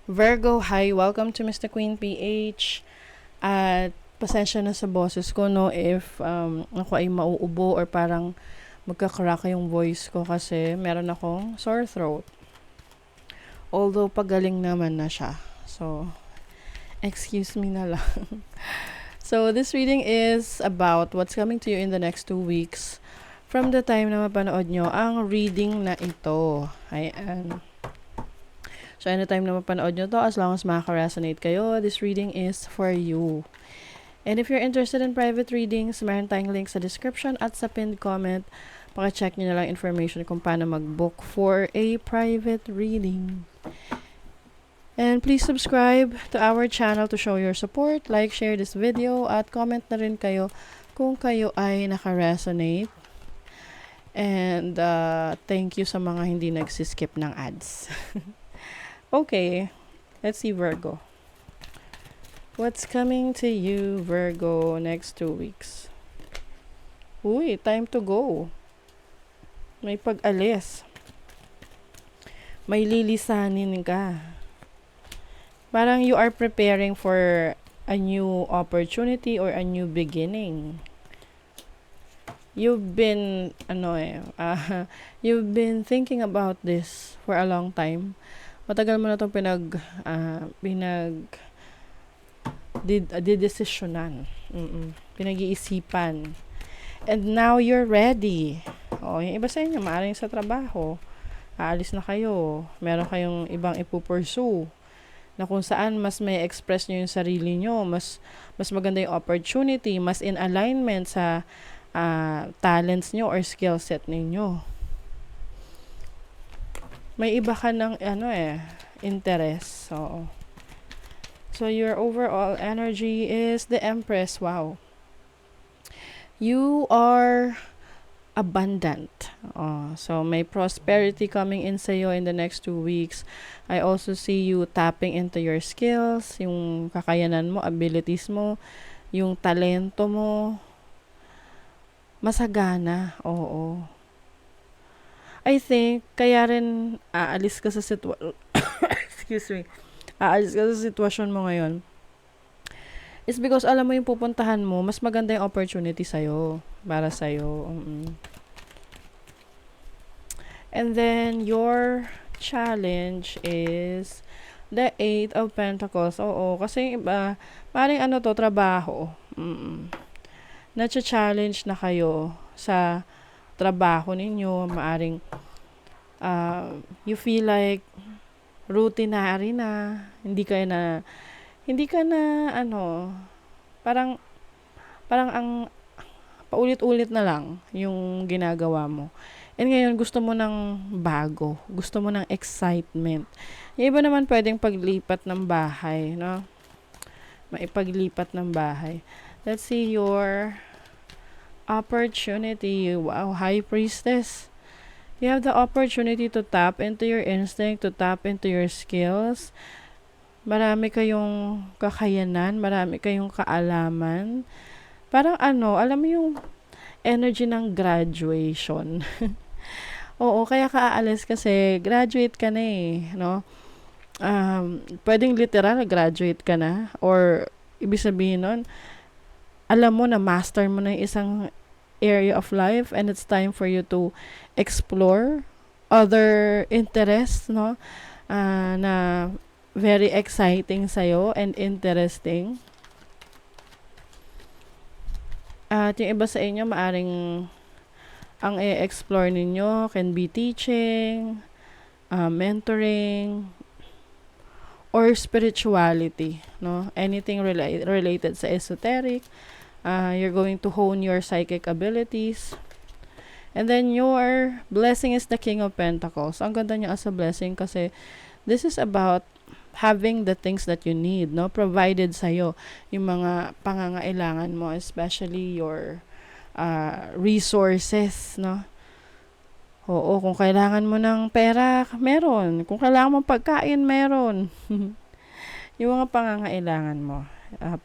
Virgo, hi! Welcome to Mr. Queen PH. At pasensya na sa boses ko, no, if ako ay mauubo or parang magkakrak yung voice ko kasi meron akong sore throat. Although pagaling naman na siya. So, excuse me na lang. So, this reading is about what's coming to you in the next 2 weeks from the time na mapanood nyo ang reading na ito. Ayan. So, anytime na mapanood nyo to, as long as makaka-resonate kayo, this reading is for you. And if you're interested in private readings, meron tayong link sa description at sa pinned comment. Paka-check nyo na lang information kung paano mag-book for a private reading. And please subscribe to our channel to show your support. Like, share this video, at comment na rin kayo kung kayo ay naka-resonate. And thank you sa mga hindi nagsiskip ng ads. Okay, let's see Virgo. What's coming to you, Virgo, next 2 weeks? Uy, time to go. May pag-alis. May lilisanin ka. Parang you are preparing for a new opportunity or a new beginning. You've been, you've been thinking about this for a long time. Matagal mo na itong didesisyonan. Pinag-iisipan. And now you're ready. Yung iba sa inyo, maaaring sa trabaho. Aalis na kayo. Meron kayong ibang ipupursue. Na kung saan mas may express nyo yung sarili nyo. Mas maganda yung opportunity. Mas in alignment sa talents nyo or skill set ninyo. May iba ka ng interest. So your overall energy is the Empress. Wow. You are abundant. So may prosperity coming in sa'yo in the next 2 weeks. I also see you tapping into your skills, yung kakayanan mo, abilities mo, yung talento mo. Masagana. Oo. I think, kaya rin aalis ka sa aalis ka sa sitwasyon mo ngayon is because alam mo yung pupuntahan mo, mas maganda yung opportunity sa'yo, para sa'yo. And then, your challenge is the 8 of Pentacles. Oo, kasi yung iba, maring trabaho. Nacha-challenge na kayo sa trabaho ninyo, maaring you feel like routinary na, hindi ka na parang ang paulit-ulit na lang yung ginagawa mo. And ngayon gusto mo ng bago, gusto mo ng excitement. Yung iba naman pwedeng paglipat ng bahay, no? Maipaglipat ng bahay. Let's see your opportunity. Wow, High Priestess. You have the opportunity to tap into your instinct, to tap into your skills. Marami kayong kakayanan, marami kayong kaalaman. Parang alam mo yung energy ng graduation. Oo, kaya ka aalis kasi graduate ka na no? Pwedeng literal graduate ka na, or ibig sabihin nun, alam mo na master mo na yung isang area of life and it's time for you to explore other interests, no? Na very exciting sa'yo and interesting. At yung iba sa inyo, maaring ang i-explore ninyo can be teaching, mentoring, or spirituality, no? Anything related sa esoteric. You're going to hone your psychic abilities. And then your blessing is the King of Pentacles. Ang ganda niya as a blessing kasi this is about having the things that you need, no? Provided sa'yo yung mga pangangailangan mo, especially your resources, no? Oo, kung kailangan mo ng pera, meron. Kung kailangan mo pagkain, meron. Yung mga pangangailangan mo,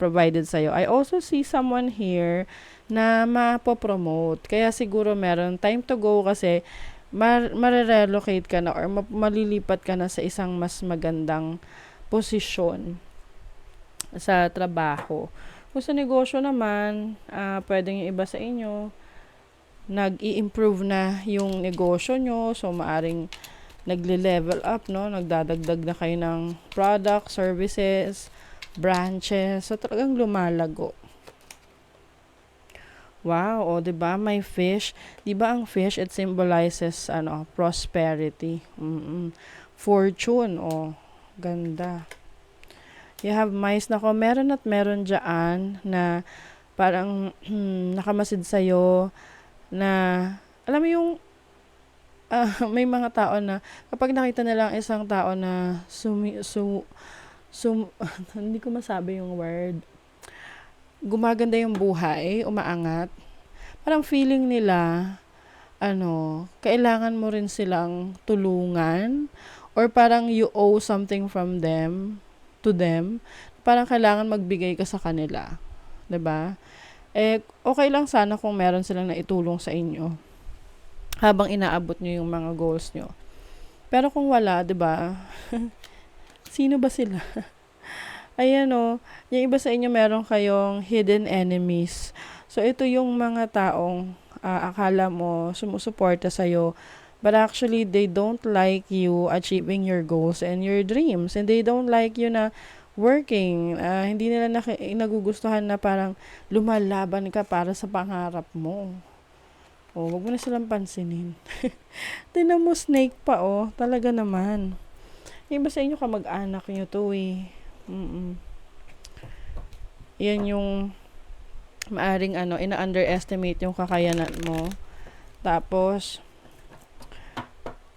provided sa'yo. I also see someone here na mapopromote. Kaya siguro meron time to go kasi marerelocate ka na or malilipat ka na sa isang mas magandang posisyon sa trabaho. Kung sa negosyo naman, pwedeng yung iba sa inyo, nag-i-improve na yung negosyo nyo. So, maaring nagle-level up, no? Nagdadagdag na kayo ng product, services, branches. So, talagang lumalago. Wow, o 'di ba? May fish. 'Di ba ang fish it symbolizes prosperity. Fortune, ganda. You have mice na meron at meron diyan na parang nakamasid sa'yo na alam mo yung may mga tao na kapag nakita nila ang isang tao na hindi ko masabi yung word, gumaganda yung buhay, umaangat, parang feeling nila, kailangan mo rin silang tulungan or parang you owe something from them, to them, parang kailangan magbigay ka sa kanila. 'Di ba? Okay lang sana kung meron silang naitulong sa inyo habang inaabot nyo yung mga goals nyo. Pero kung wala, 'di ba? Sino ba sila? Ayan yung iba sa inyo meron kayong hidden enemies. So, ito yung mga taong akala mo sumusuporta sa'yo, but actually, they don't like you achieving your goals and your dreams. And they don't like you na working. Hindi nila nagugustuhan na parang lumalaban ka para sa pangarap mo. Wag mo na silang pansinin. Tinan mo, snake pa, talaga naman. Yung iba sa inyo kamag-anak nyo to, Yan yung maaring ina-underestimate yung kakayanan mo. Tapos,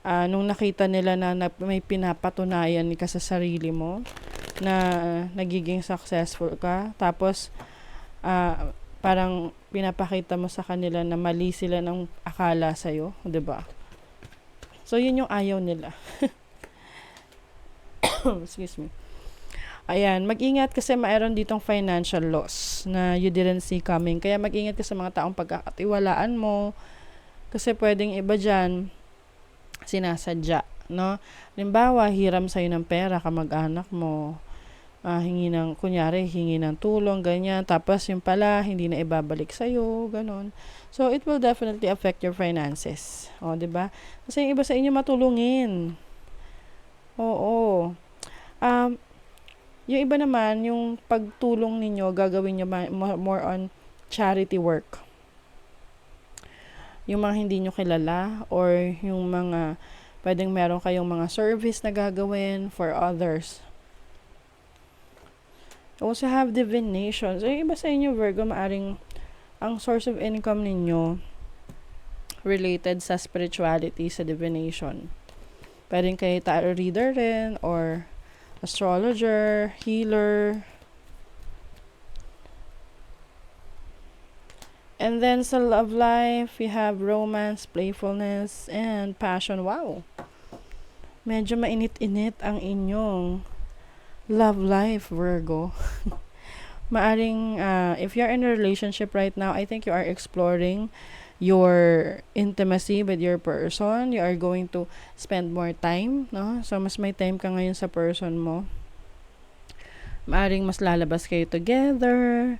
nung nakita nila na may pinapatunayan ka sa sarili mo, na nagiging successful ka, tapos, parang pinapakita mo sa kanila na mali sila ng akala sa'yo, 'di ba? So, yun yung ayaw nila. Excuse me. Ayan, mag-ingat kasi mayroon ditong financial loss na you didn't see coming. Kaya mag-ingat ka sa mga taong pagkakatiwalaan mo. Kasi pwedeng iba dyan, sinasadya, no? Halimbawa, hiram sa'yo ng pera, kamag-anak mo. Hingi ng tulong, ganyan. Tapos yung pala, hindi na ibabalik sa'yo, ganon. So, it will definitely affect your finances. Diba? Kasi yung iba sa inyo matulungin. Oo. Yung iba naman, yung pagtulong ninyo, gagawin nyo more on charity work. Yung mga hindi nyo kilala or yung mga pwedeng meron kayong mga service na gagawin for others. Also have divination. So, yung iba sa inyo, Virgo, maaring ang source of income ninyo related sa spirituality, sa divination. Pwedeng kayo tarot reader rin or astrologer, healer. And then sa love life, we have romance, playfulness, and passion. Wow! Medyo mainit-init ang inyong love life, Virgo. Maaring, if you're in a relationship right now, I think you are exploring your intimacy with your person. You are going to spend more time, no? So, mas may time ka ngayon sa person mo. Maaring mas lalabas kayo together.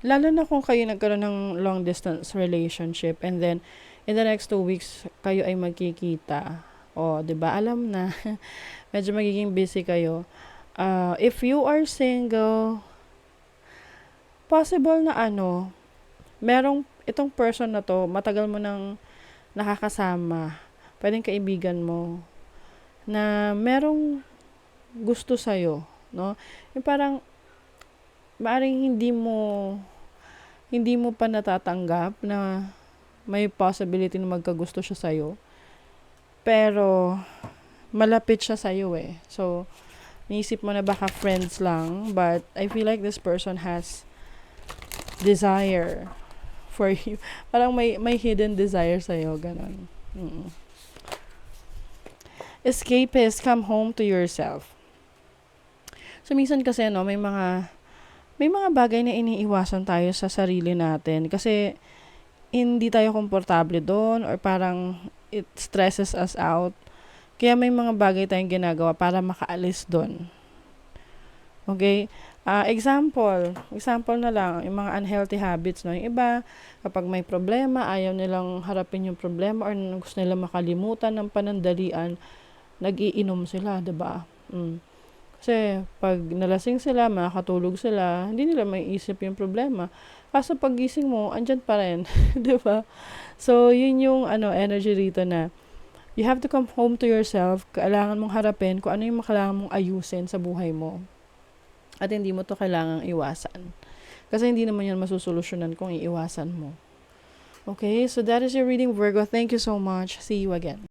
Lalo na kung kayo nagkaroon ng long distance relationship and then in the next 2 weeks kayo ay magkikita. 'Di ba? Alam na. Medyo magiging busy kayo. If you are single, possible na merong itong person na to, matagal mo nang nakakasama, pwedeng kaibigan mo, na merong gusto sa'yo, no? Yung parang, maaring hindi mo pa natatanggap na may possibility na magkagusto siya sa'yo, pero, malapit siya sa'yo So, naisip mo na baka friends lang, but I feel like this person has desire for you. Parang may hidden desire sa'yo, ganon. Escapist, come home to yourself. So, minsan kasi, may mga bagay na iniiwasan tayo sa sarili natin kasi hindi tayo komportable doon or parang it stresses us out. Kaya may mga bagay tayong ginagawa para makaalis doon. Okay? Example na lang, yung mga unhealthy habits, no? Yung iba, kapag may problema, ayaw nilang harapin yung problema or gusto nila makalimutan ng panandalian, nag-iinom sila, 'di ba? Kasi pag nalasing sila, makakatulog sila, hindi nila maiisip yung problema. Kaso paggising mo, andyan pa rin, 'di ba? So, yun yung energy rito na you have to come home to yourself. Kailangan mong harapin kung ano yung kailangan mong ayusin sa buhay mo. At hindi mo to kailangang iwasan. Kasi hindi naman yan masusolusyonan kung iiwasan mo. Okay, so that is your reading, Virgo. Thank you so much. See you again.